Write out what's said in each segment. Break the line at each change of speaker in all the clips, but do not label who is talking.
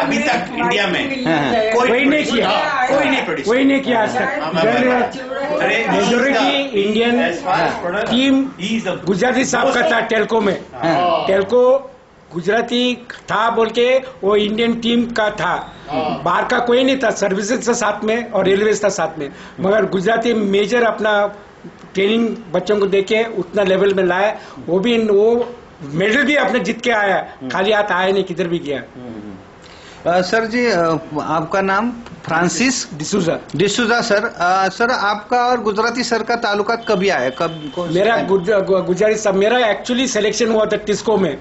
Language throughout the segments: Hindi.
अभी तक इंडिया में
कोई नहीं किया,
कोई नहीं प्रोड्यूस,
कोई नहीं किया आज तक। मेजोरिटी इंडियन टीम गुजराती साहब का था टेल्को में। टेल्को गुजराती था बोल के वो इंडियन टीम का था, बाहर का कोई नहीं था। सर्विसेज था साथ में और रेलवेज था साथ में, मगर गुजराती मेजर अपना ट्रेनिंग बच्चों को देके उतना लेवल में लाया। वो मेडल भी अपने जीत के आया, खाली हाथ आया नहीं, किधर भी गया।
सर जी आपका नाम? Francis D'Souza sir. सर आपका और गुजराती सर का ताल्लुकात कभी आया, कब?
मेरा गुजराती साहब, मेरा एक्चुअली सिलेक्शन हुआ था टिस्को में,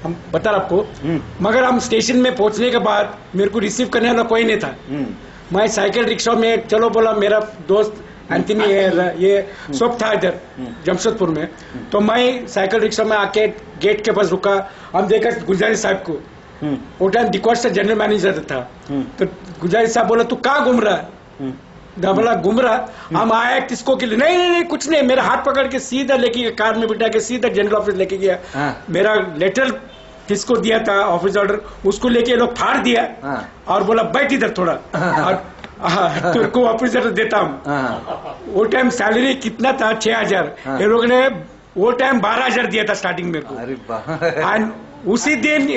हम बता आपको, मगर हम स्टेशन में पहुंचने के बाद मेरे को रिसीव करने वाला कोई नहीं था। मैं साइकिल रिक्शा में चलो बोला, मेरा दोस्त एंथनी ये सब था इधर जमशेदपुर में, तो मैं साइकिल रिक्शा में आके गेट के पास रुका। हम देखा गुजराती साहब को, वो टाइम डिकॉस्ट जनरल मैनेजर था, तो गुजराती साहब बोला तू कहाँ घूम रहा है? बोला घूम रहा। हम आए किसको के लिए? नहीं कुछ नहीं, मेरा हाथ पकड़ के सीधा लेके कार में बिठा के सीधा जनरल ऑफिस लेके गया। मेरा लेटर किसको दिया था ऑफिस ऑर्डर, उसको लेके लोग फाड़ दिया और बोला बैठ इधर थोड़ा, और तेरे को ऑफिस ऑर्डर देता हूँ। वो टाइम सैलरी कितना था? 6,000। ये लोग ने वो टाइम 12,000 दिया था स्टार्टिंग मेरे को। एंड उसी दिन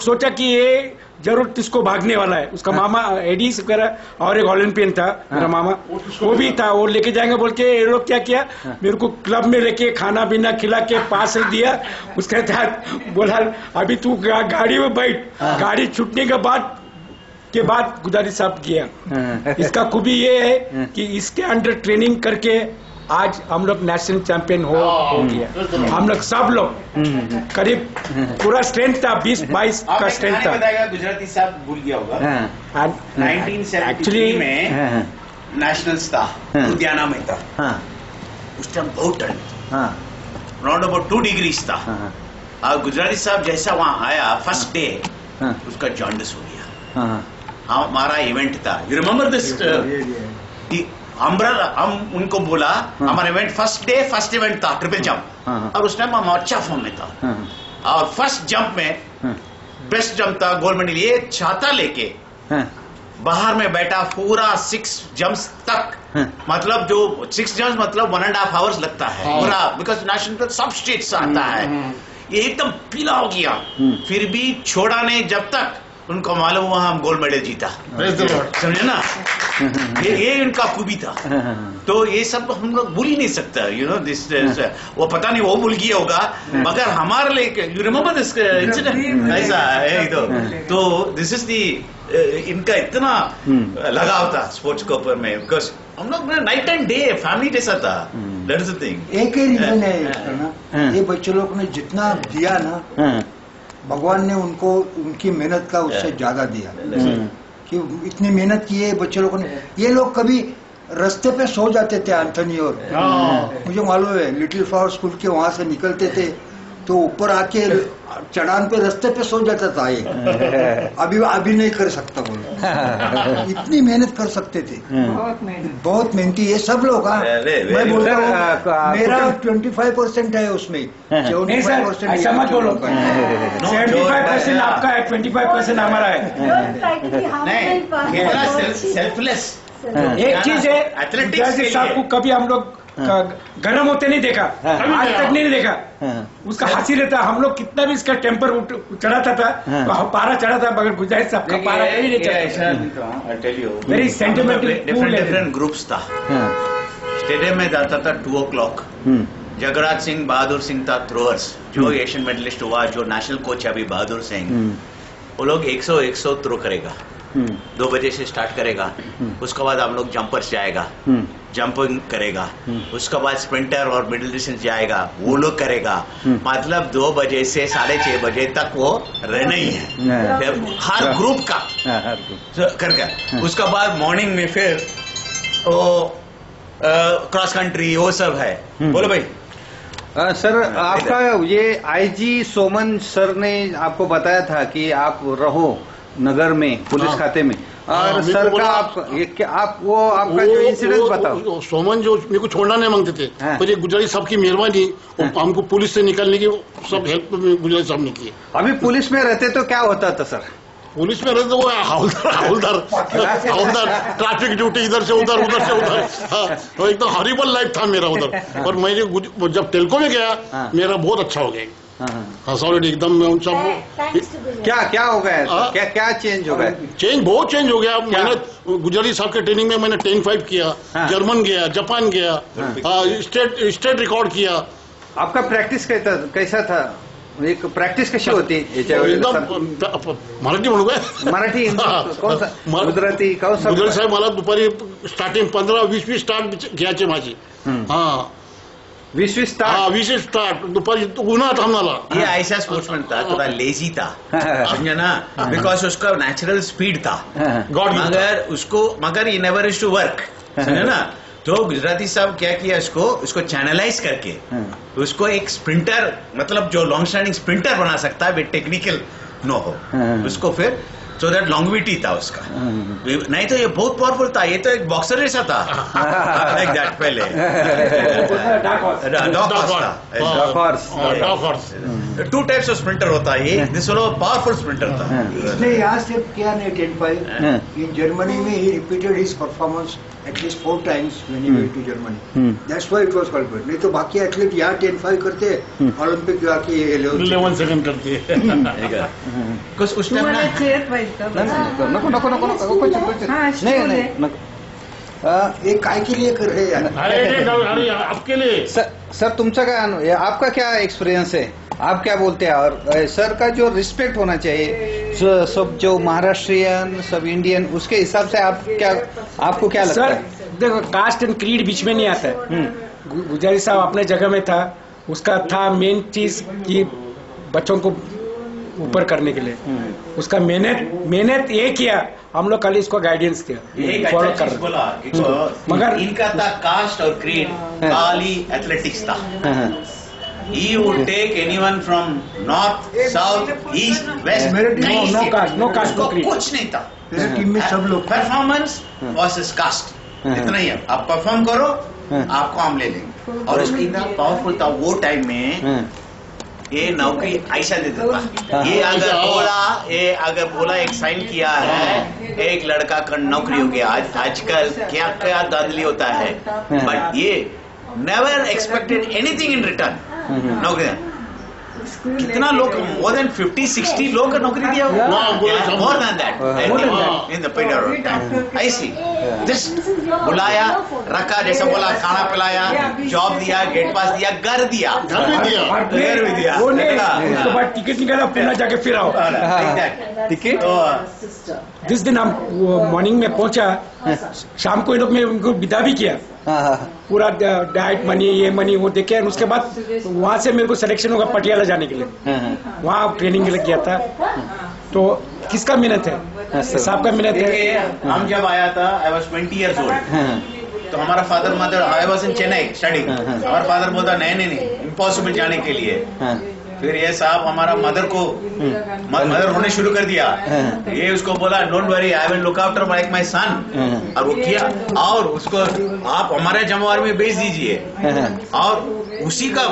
सोचा कि ये जरूर इसको भागने वाला है। उसका मामा एडीस वगैरह और एक ओलंपियन था मेरा मामा, वो भी था, वो लेके जाएंगे बोल के ये लोग क्या किया, मेरे को क्लब में लेके खाना पीना खिला के पार्सल दिया। उसके साथ बोला अभी तू गाड़ी में बैठ, गाड़ी छूटने के बाद गुजराती साहब किया। इसका खूबी ये है कि इसके अंडर ट्रेनिंग करके आज हम लोग नेशनल चैंपियन हो गया। हम लोग सब लोग करीब पूरा स्ट्रेंथ था, 20-22 का स्ट्रेंथ था।
गुजराती साहब भूल गया होगा 1973 में नेशनल्स था, लुधियाना में था। उस टाइम बहुत ठंड था, राउंड अबाउट 2 डिग्रीज था। और गुजराती साहब जैसा वहां आया फर्स्ट डे, उसका जॉन्डिस हो गया। हमारा इवेंट था, यू रिमेम्बर दिस? हम उनको बोला, हमारा इवेंट फर्स्ट इवेंट था ट्रिपल जंप, और उस टाइम हम अच्छा फॉर्म में था। और फर्स्ट जंप में बेस्ट जंप था, गोल्ड मेडल। ये छाता लेके बाहर में बैठा पूरा 6 जंप्स तक, मतलब जो 6 जंप्स मतलब 1.5 आवर्स लगता है पूरा, बिकॉज नेशनल सब स्टेट्स आता है। ये एकदम पीला हो गया, फिर भी छोड़ा नहीं जब तक उनको मालूम हुआ हम गोल्ड मेडल जीता। समझे ना, ये उनका खूबी था। तो ये सब हम लोग भूल ही नहीं सकता, यू नो दिस। वो पता नहीं वो भूल गया होगा, मगर हमारे लिए यू रिमेम्बर दिस इंसिडेंट ऐसा है। तो दिस इज दी, इनका इतना लगाव था स्पोर्ट्स के ऊपर में, बिकॉज हम लोग नाइट एंड डे फैमिली जैसा था। That is the thing.
एक ही रीजन है, ये बच्चे लोग ने जितना दिया ना, भगवान ने उनको उनकी मेहनत का उससे ज्यादा दिया। कि इतनी मेहनत की है बच्चे लोगों ने। ये लोग कभी रास्ते पे सो जाते थे, एंथनी और मुझे मालूम है, लिटिल फ्लावर स्कूल के वहां से निकलते थे तो ऊपर आके चढ़ान पे रास्ते पे सो जाता था। ये अभी नहीं कर सकता बोलो, इतनी मेहनत कर सकते थे, बहुत मेहनती ये सब लोग। मैं बोलता हूँ मेरा 25% है उसमें, 75%
ऐसा मत बोलो। 75% आपका है, 25% हमारा है।
नहीं, सेल्फलेस
एक चीज है, गुजराती साहब को कभी हम लोग गरम होते नहीं देखा, आज तक नहीं देखा। उसका हंसी रहता, हम लोग कितना भी इसका टेम्पर चढ़ाता था, पारा चढ़ा था, मगर गुजराती साहब का पारा कभी नहीं चढ़ा। Very sentimental.
डिफरेंट ग्रुप्स था। स्टेडियम में जाता था 2 o'clock। जगराज सिंह बहादुर सिंह था थ्रोअर्स, जो एशियन मेडलिस्ट हुआ, जो नेशनल कोच है अभी बहादुर सिंह। वो लोग 100 थ्रो करेगा, 2 बजे से स्टार्ट करेगा। उसके बाद हम लोग जंपर्स जाएगा, जंपिंग करेगा। उसके बाद स्प्रिंटर और मिडिल डिस्टेंस जाएगा, वो लोग करेगा। मतलब 2 बजे से 6:30 बजे तक वो रहना ही है, हर ग्रुप का करके। उसके बाद मॉर्निंग में फिर वो क्रॉस कंट्री वो सब है। बोलो भाई।
सर आपका ये आईजी सोमन सर ने आपको बताया था कि आप रहो नगर में पुलिस खाते में, और सर का आपका जो इंसिडेंट बताओ।
सोमन जो मेरे को छोड़ना नहीं मांगते थे, पर ये गुजराती साहब की मेहरबानी, हमको पुलिस से निकालने की सब हेल्प गुजराती साहब ने की।
अभी पुलिस में रहते तो क्या होता था सर?
पुलिस में रहते तो वो हवलदार ट्रैफिक ड्यूटी इधर से उधर हाँ, तो एकदम हॉरिबल लाइफ था मेरा उधर। और मैं जब टेल्को में गया मेरा बहुत अच्छा हो गया। हाँ सॉलिड एकदम सब।
क्या हो गया? क्या चेंज हो गया?
बहुत चेंज हो गया। मैंने गुजराती साहब के ट्रेनिंग में मैंने 10 फाइट किया, जर्मन गया, जापान गया, स्टेट रिकॉर्ड किया।
आपका प्रैक्टिस कैसा था? एक प्रॅक्टिस कशी होती
एकदम? मराठी म्हणू काय?
मराठी कौन सा गुजराती कौन सा?
गुजराती साहेब मला दुपारी स्टार्टिंग 15-20 स्टार्ट घ्यायचे माझी। हा
20 स्टार्ट?
हाँ 20 स्टार्ट दुपारी उन्हात आम्हाला।
ये ऐसा स्पोर्ट्समैन था, थोड़ा लेजी था, समझे ना, बिकॉज उसका नेचुरल स्पीड था, मगर ये नेवर यूज्ड टू वर्क, समझे ना। तो गुजराती साहब क्या किया, उसको चैनलाइज करके उसको एक स्प्रिंटर, मतलब जो लॉन्ग स्टैंडिंग स्प्रिंटर बना सकता है विद टेक्निकल नो हो, उसको फिर सो दैट लॉन्गविटी था उसका। नहीं तो ये बहुत पावरफुल था, ये तो एक बॉक्सर जैसा था लाइक दैट पहले। टू टाइप्स ऑफ स्प्रिंटर होता है ये, दिस वाला पावरफुल स्प्रिंटर था।
इसने यहाँ से किया नहीं 10-5 इन जर्मनी में, he repeated his performance at least 4 times when he went to Germany. That's why it was called good. नहीं तो बाकी एथलीट यहाँ 10-5 करते ओलंपिक जाके
11 सेकंड करते
कुछ उस टाइम ना
नको
ये काय के लिए कर रहे हैं
अरे आपके लिए।
सर तुमचा काय, आपका क्या एक्सपीरियंस है? आप क्या बोलते हैं? और सर का जो रिस्पेक्ट होना चाहिए सब जो महाराष्ट्रियन सब इंडियन, उसके हिसाब से आपको क्या लगता है?
देखो कास्ट एंड क्रीड बीच में नहीं आता है। गुजराती साहब अपने जगह में था, उसका था मेन चीज कि बच्चों को ऊपर करने के लिए उसका मेहनत ये किया, हम लोग कल इसको गाइडेंस किया, फॉलो कर रहे।
मगर इनका था कास्ट और क्रीड, खाली एथलेटिक्स था। He would take anyone from north, south, east, west.
no caste, no creed.
कुछ नहीं था।
मेरे टीम में सब लोग
परफॉर्मेंस वर्सेस कास्ट, इतना ही है। आप परफॉर्म करो, आपको हम ले लेंगे। और उसकी इतना पावरफुल था वो टाइम में, ये नौकरी ऐसा देता था। ये अगर बोला एक साइन किया है, एक लड़का का नौकरी हो गया। आजकल क्या क्या धांधली होता है, बट ये never expected anything in return. नौकरी कितना लोग, मोर देन 50-60 लोग का नौकरी दिया, more than that in the period of time. ऐसी जस्ट बुलाया, रखा, जैसा बोला, खाना पिलाया, जॉब दिया, गेट पास दिया, घर दिया, घर भी दिया।
उसके बाद टिकट निकाला, पुणे जाके फिर आओ
टिकट।
जिस दिन हम मॉर्निंग में पहुंचा, शाम को ये लोग ने उनको विदा भी किया, पूरा डाइट मनी, ये मनी, वो देखे। उसके बाद वहां से मेरे को सिलेक्शन होगा पटियाला जाने के लिए, वहाँ ट्रेनिंग के लिए गया था। तो किसका मेहनत है? साहब का मेहनत है।
हम जब आया था, आई वॉज 20 years old, तो हमारा father mother, I was in Chennai study, हमारा फादर बोलता नहीं, इम्पॉसिबल जाने के लिए। फिर ये साहब हमारा मदर होने शुरू कर दिया। ये उसको बोला don't worry, I will look after like my son, और वो किया। और उसको आप हमारे जमवार में भेज दीजिए, और उसी का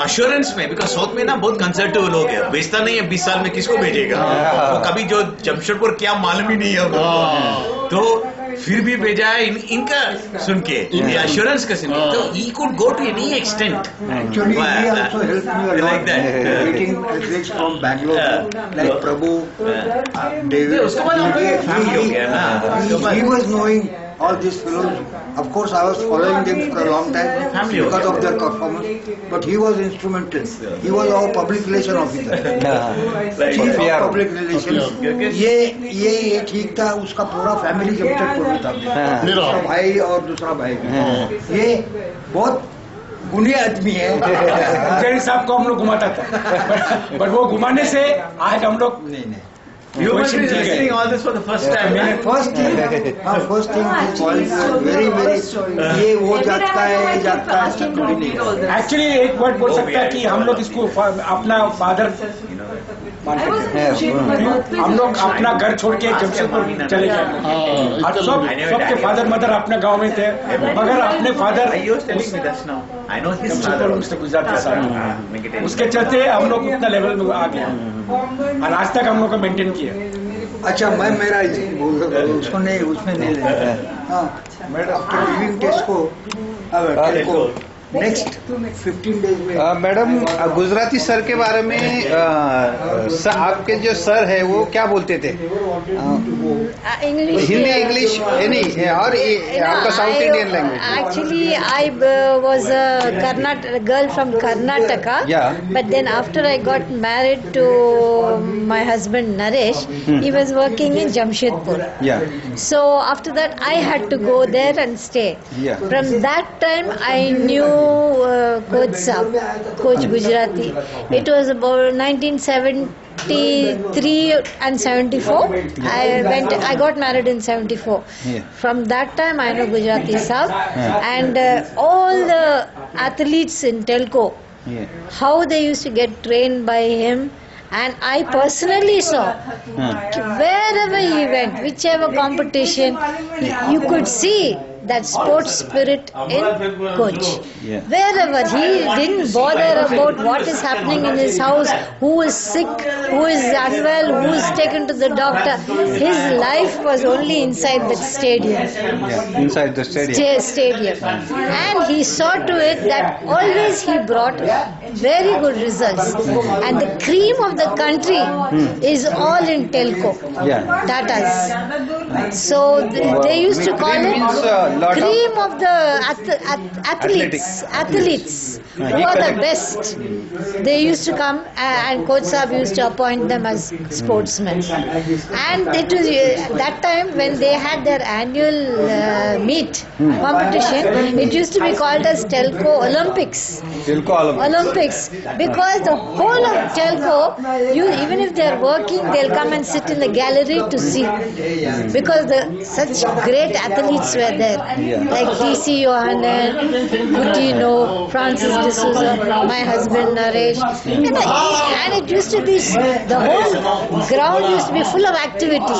अश्योरेंस में, बिकॉज साउथ में ना बहुत कंसर्वेटिव लोग हैं, बेचता नहीं है 20 साल में किसको भेजेगा, वो कभी जो जमशेदपुर क्या मालूम ही नहीं है। तो फिर भी भेजा है इनका सुन के, अश्योरेंस का सुन के, तो he could go to any extent.
Actually, he also helped me a lot.
Like that.
Getting athletes from Bangalore, like Prabhu, David.
उसके बाद हम लोग family हो गया ना।
He was knowing all these fellows. Of course, I was following them for a long time because of their performance. But he was instrumental. He was our public relation officer, chief of public relations. ये ठीक था। उसका पूरा फैमिली जमशेदपुर में था, उसका भाई और दूसरा भाई भी। ये बहुत गुणी आदमी है।
गुजराती साहब को हम लोग घुमाता था, बट वो घुमाने से आज हम लोग
नहीं
You must be listening all this for the first time.
First thing very ये वो जात का है, ये जात का है, थोड़ी नहीं।
एक्चुअली एक वर्ड बोल सकता है कि हम लोग इसको अपना फादर मानते हैं। हम लोग अपना घर छोड़ के जमशेदपुर चले गए। सबके फादर मदर अपने गांव में थे, मगर अपने फादर जमशेदपुर गुजराती साहब, उसके चलते हम लोग उतना लेवल में आ गए, और आज तक हम लोग को मेंटेन किया।
अच्छा मैं मेरा उसको नहीं उसमें नहीं लेना। हाँ मैडम ड्राइविंग टेस्ट को नेक्स्ट 15 डेज में।
मैडम गुजराती सर के बारे में आपके जो सर है वो क्या बोलते थे?
English.
हिंदी, इंग्लिश, एनी और आपका south Indian language?
Actually, I was a girl from Karnataka.
Yeah.
But then after I got married to my husband Naresh, he was working in Jamshedpur.
Yeah.
So after that, I had to go there and stay.
Yeah.
From that time, I knew Coach Saab, Coach Gujarati. It was about 1973 and 74. I got married in 74.
Yeah.
From that time, I know Gujarati Saab. And all the athletes in Telco,
Yeah.
how they used to get trained by him. And I personally saw wherever he went, whichever competition, you could see that sports spirit in Coach.
Yeah.
Wherever he didn't bother about what is happening in his house, who is sick, who is unwell, who is taken to the doctor. His life was only inside that stadium.
Yeah. Inside the stadium.
Stadium. And he saw to it that always he brought very good results. And the cream of the country is all in Telco.
Yeah.
Tatas. So they used to call
Cream means,
it
lot
cream of the athletes. Athletes who are the best. They used to come and Coach Saab used to appoint them as sportsmen. And it was that time when they had their annual meet competition. It used to be called as Telco Olympics.
Telco
Olympics, because the whole of Telco, even if they are working, they'll come and sit in the gallery to see, because such great athletes were there, like T.C. Johanan, Coutinho, Francis D'Souza, my husband Naresh, and it used to be, the whole ground used to be full of activity,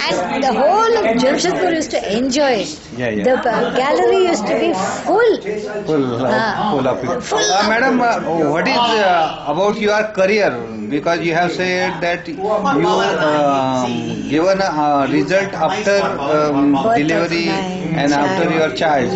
and the whole of Jamshedpur used to enjoy it. The gallery used to be full.
Full of it. Madam, what is about your career? Because you have said that you given a result after delivery and after your child.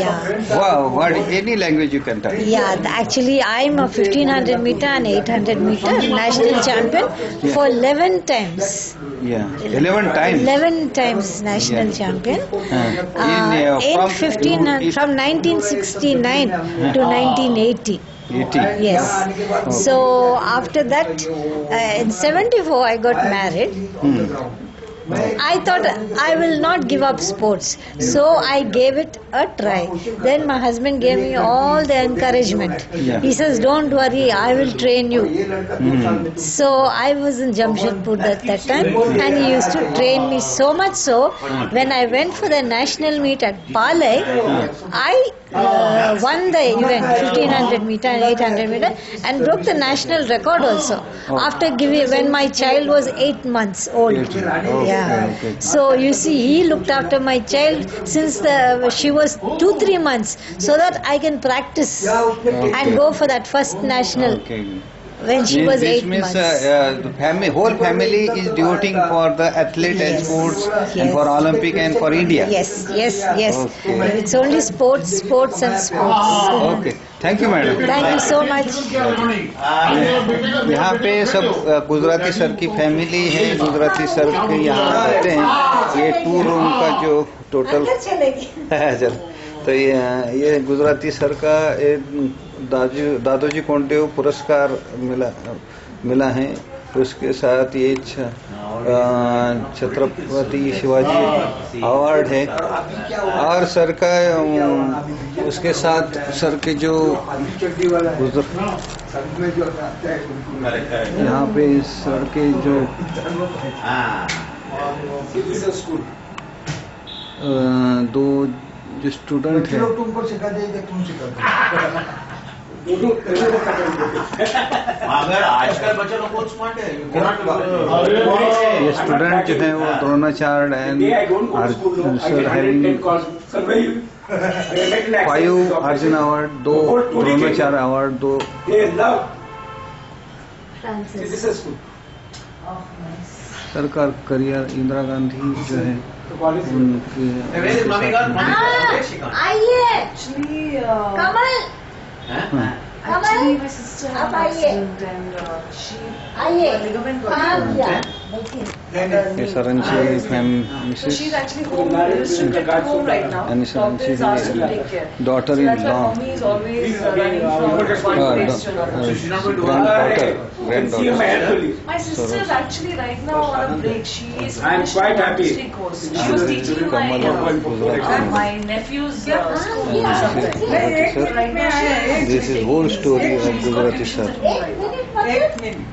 Wow, what any language you can tell?
Yeah, actually I'm a 1500 meter and 800 meter national champion for 11 times.
Yeah, 11 times.
11 times national champion. In 1500 from 1969 to 1980.
80.
Yes. So after that, in 74 I got married. I thought I will not give up sports, so I gave it a try. Then my husband gave me all the encouragement. He says, "Don't worry, I will train you." So I was in Jamshedpur at that time, and he used to train me so much so. When I went for the national meet at Palai, I won the event 1500 meter and 800 meter and broke the national record also. After when my child was 8 months old.
Okay.
So you see, he looked after my child since she was 2-3 months, so that I can practice and go for that first national. When she was 8 months.
The whole family is devoting for the athlete and sports and for Olympic and for India.
Yes.
Okay.
It's only sports and sports.
Okay. Thank you, madam.
Thank you so much.
यहाँ पे सब गुजराती सर की फैमिली है, गुजराती सर के यहाँ रहते हैं। ये 2 रूम का जो टोटल चल, तो ये गुजराती सर का दादोजी कोंडदेव पुरस्कार मिला है। उसके साथ ये छत्रपति शिवाजी अवार्ड है, और सर का उसके साथ सर के जो यहाँ पे सर के जो 2 जो स्टूडेंट है,
तुमको सिखा देगा, तुम सिखा दो।
मगर आजकल बच्चे लोग बहुत स्मार्ट है।
ये स्टूडेंट जो है वो Dronacharya and sir having 5 Arjun award, 2 Dronacharya award, 2
Francis.
Sir का करियर इंदिरा गांधी जो है उनके
आइए
Actually,
Kamal
actually, my sister had
आप
an
आइए।
accident and she
आइए
ligament got
कहाँ
broken.
किया देखिए
ये सरणची फैम
So
Mrs
she's actually home, restricted to home right now.
And
Doctor is asked to take care.
daughter
So
in
that's why
law.
mommy is always running from one place to another.
granddaughter.
My sister is actually right now on a break. She is
I am
finished
quite
her
happy.
history course. She was teaching my nephew's school
This
somewhere.
is Gujarati sir.
Right now she is
This is whole story of Gujarati sir.
एक मिनट मतलब